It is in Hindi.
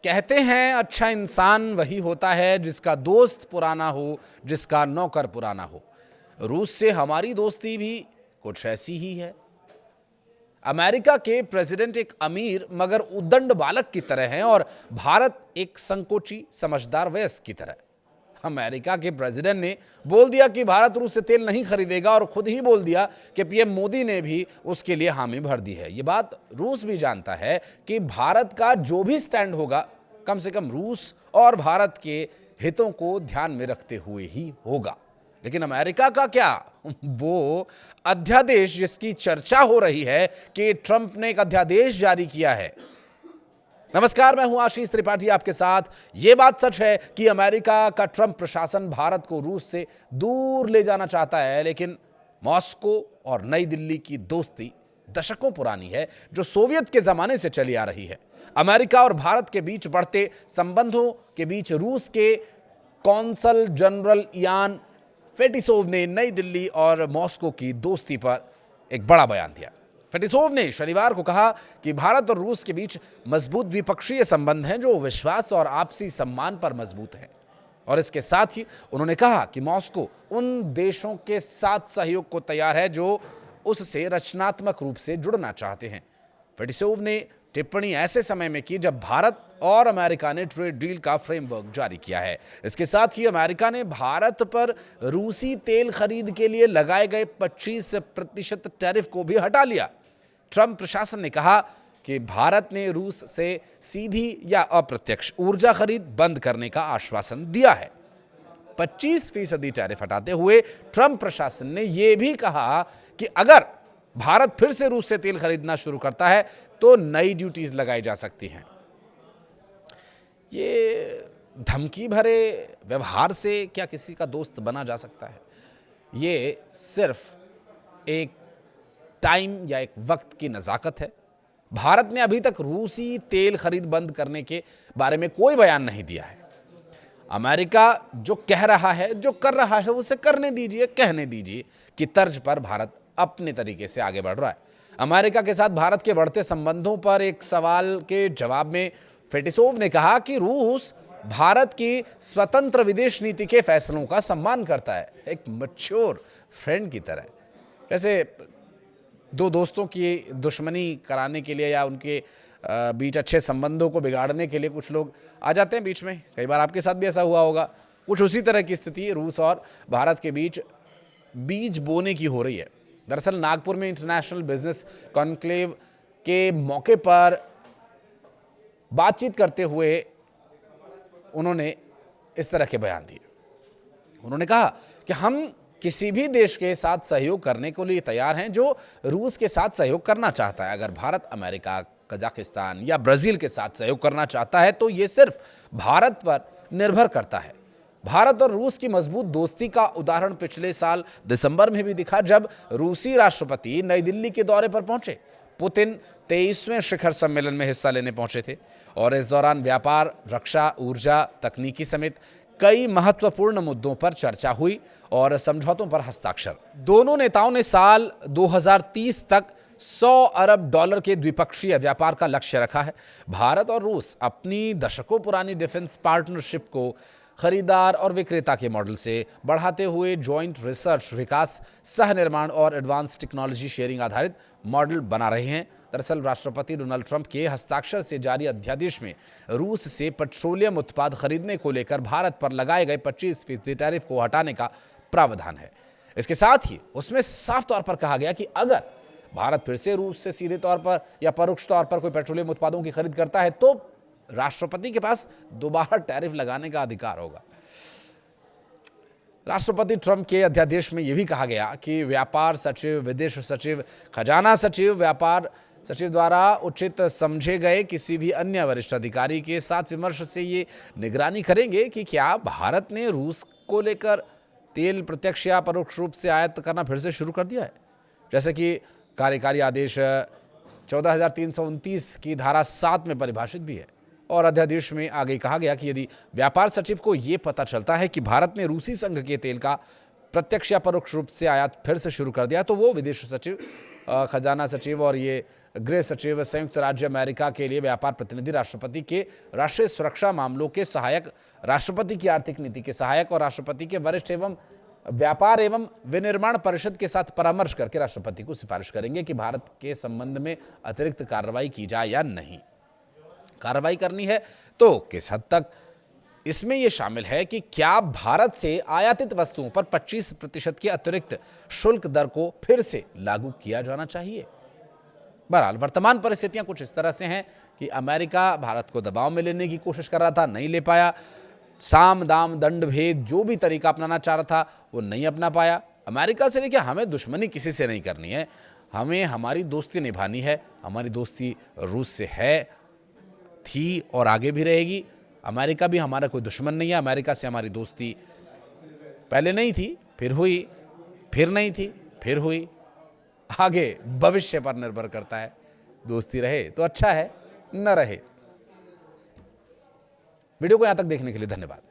कहते हैं अच्छा इंसान वही होता है जिसका दोस्त पुराना हो, जिसका नौकर पुराना हो। रूस से हमारी दोस्ती भी कुछ ऐसी ही है। अमेरिका के प्रेसिडेंट एक अमीर मगर उद्दंड बालक की तरह हैं और भारत एक संकोची समझदार वयस्क की तरह। अमेरिका के प्रेसिडेंट ने बोल दिया कि भारत रूस से तेल नहीं खरीदेगा और खुद ही बोल दिया कि पीएम मोदी ने भी उसके लिए हामी भर दी है। ये बात रूस भी जानता है कि भारत का जो भी स्टैंड होगा कम से कम रूस और भारत के हितों को ध्यान में रखते हुए ही होगा। लेकिन अमेरिका का क्या? वो अध्यादेश जिसकी चर्चा हो रही है कि ट्रंप ने एक अध्यादेश जारी किया है। नमस्कार, मैं हूं आशीष त्रिपाठी आपके साथ। यह बात सच है कि अमेरिका का ट्रंप प्रशासन भारत को रूस से दूर ले जाना चाहता है, लेकिन मॉस्को और नई दिल्ली की दोस्ती दशकों पुरानी है, जो सोवियत के जमाने से चली आ रही है। अमेरिका और भारत के बीच बढ़ते संबंधों के बीच रूस के कौंसल जनरल यान फेटिसोव ने नई दिल्ली और मॉस्को की दोस्ती पर एक बड़ा बयान दिया। फेटिसोव ने शनिवार को कहा कि भारत और रूस के बीच मजबूत द्विपक्षीय संबंध हैं जो विश्वास और आपसी सम्मान पर मजबूत हैं। और इसके साथ ही उन्होंने कहा कि मॉस्को उन देशों के साथ सहयोग को तैयार है जो उससे रचनात्मक रूप से जुड़ना चाहते हैं। फेटिसोव ने टिप्पणी ऐसे समय में की जब भारत और अमेरिका ने ट्रेड डील का फ्रेमवर्क जारी किया है। इसके साथ ही अमेरिका ने भारत पर रूसी तेल खरीद के लिए लगाए गए 25% टैरिफ को भी हटा लिया। ट्रंप प्रशासन ने कहा कि भारत ने रूस से सीधी या अप्रत्यक्ष ऊर्जा खरीद बंद करने का आश्वासन दिया है। 25% टैरिफ हटाते हुए ट्रंप प्रशासन ने यह भी कहा कि अगर भारत फिर से रूस से तेल खरीदना शुरू करता है तो नई ड्यूटीज लगाई जा सकती हैं। ये धमकी भरे व्यवहार से क्या किसी का दोस्त बना जा सकता है? ये सिर्फ एक टाइम या एक वक्त की नज़ाकत है। भारत ने अभी तक रूसी तेल खरीद बंद करने के बारे में कोई बयान नहीं दिया है। अमेरिका जो कह रहा है, जो कर रहा है, उसे करने दीजिए, कहने दीजिए कि तर्ज पर भारत अपने तरीके से आगे बढ़ रहा है। अमेरिका के साथ भारत के बढ़ते संबंधों पर एक सवाल के जवाब में फेटिसोव ने कहा कि रूस भारत की स्वतंत्र विदेश नीति के फैसलों का सम्मान करता है, एक मैच्योर फ्रेंड की तरह। जैसे दो दोस्तों की दुश्मनी कराने के लिए या उनके बीच अच्छे संबंधों को बिगाड़ने के लिए कुछ लोग आ जाते हैं बीच में। कई बार आपके साथ भी ऐसा हुआ होगा। कुछ उसी तरह की स्थिति रूस और भारत के बीच बीज बोने की हो रही है। दरअसल नागपुर में इंटरनेशनल बिजनेस कॉन्क्लेव के मौके पर बातचीत करते हुए उन्होंने इस तरह के बयान दिए। उन्होंने कहा कि हम किसी भी देश के साथ सहयोग करने के लिए तैयार हैं जो रूस के साथ सहयोग करना चाहता है। अगर भारत अमेरिका, कजाकिस्तान या ब्राजील के साथ सहयोग करना चाहता है तो ये सिर्फ भारत पर निर्भर करता है। भारत और रूस की मजबूत दोस्ती का उदाहरण पिछले साल दिसंबर में भी दिखा जब रूसी राष्ट्रपति नई दिल्ली के दौरे पर पहुंचे। पुतिन 23वें शिखर सम्मेलन में हिस्सा लेने पहुंचे थे और इस दौरान व्यापार, रक्षा, ऊर्जा, तकनीकी समेत कई महत्वपूर्ण मुद्दों पर चर्चा हुई और समझौतों पर हस्ताक्षर। दोनों नेताओं ने साल 2030 तक $100 अरब के द्विपक्षीय व्यापार का लक्ष्य रखा है। भारत और रूस अपनी दशकों पुरानी डिफेंस पार्टनरशिप को खरीदार और विक्रेता के मॉडल से बढ़ाते हुए जॉइंट रिसर्च, विकास, सह निर्माण और एडवांस टेक्नोलॉजी शेयरिंग आधारित मॉडल बना रहे हैं। दरअसल राष्ट्रपति डोनाल्ड ट्रंप के हस्ताक्षर से जारी अध्यादेश में रूस से पेट्रोलियम उत्पाद खरीदने को लेकर भारत पर लगाए गए 25% टैरिफ को हटाने का प्रावधान है। इसके साथ ही उसमें साफ तौर पर कहा गया कि अगर भारत फिर से रूस से सीधे तौर पर या परोक्ष तौर पर कोई पेट्रोलियम उत्पादों की खरीद करता है तो राष्ट्रपति के पास दोबारा टैरिफ लगाने का अधिकार होगा। राष्ट्रपति ट्रंप के अध्यादेश में यह भी कहा गया कि व्यापार सचिव, विदेश सचिव, खजाना सचिव, व्यापार सचिव द्वारा उचित समझे गए किसी भी अन्य वरिष्ठ अधिकारी के साथ विमर्श से ये निगरानी करेंगे कि क्या भारत ने रूस को लेकर तेल प्रत्यक्ष या परोक्ष रूप से आयात करना फिर से शुरू कर दिया है। जैसे कि कार्यकारी आदेश 14,329 की धारा 7 में परिभाषित भी है। और अध्यादेश में आगे कहा गया कि यदि व्यापार सचिव को यह पता चलता है कि भारत ने रूसी संघ के तेल का प्रत्यक्ष या परोक्ष रूप से आयात फिर से शुरू कर दिया तो वो विदेश सचिव, खजाना सचिव और ये गृह सचिव, संयुक्त राज्य अमेरिका के लिए व्यापार प्रतिनिधि, राष्ट्रपति के राष्ट्रीय सुरक्षा मामलों के सहायक, राष्ट्रपति की आर्थिक नीति के सहायक और राष्ट्रपति के वरिष्ठ एवं व्यापार एवं विनिर्माण परिषद के साथ परामर्श करके राष्ट्रपति को सिफारिश करेंगे कि भारत के संबंध में अतिरिक्त कार्रवाई की जाए या नहीं। कार्रवाई करनी है तो किस हद तक, इसमें यह शामिल है कि क्या भारत से आयातित वस्तुओं पर 25% की अतिरिक्त शुल्क दर को फिर से लागू किया जाना चाहिए। बहरहाल वर्तमान परिस्थितियां कुछ इस तरह से हैं कि अमेरिका भारत को दबाव में लेने की कोशिश कर रहा था, नहीं ले पाया। साम दाम दंड भेद जो भी तरीका अपनाना चाह रहा था वो नहीं अपना पाया। अमेरिका से देखिए, हमें दुश्मनी किसी से नहीं करनी है, हमें हमारी दोस्ती निभानी है। हमारी दोस्ती रूस से है, थी और आगे भी रहेगी। अमेरिका भी हमारा कोई दुश्मन नहीं है। अमेरिका से हमारी दोस्ती पहले नहीं थी, फिर हुई, फिर नहीं थी, फिर हुई। आगे भविष्य पर निर्भर करता है। दोस्ती रहे तो अच्छा है, न रहे। वीडियो को यहां तक देखने के लिए धन्यवाद।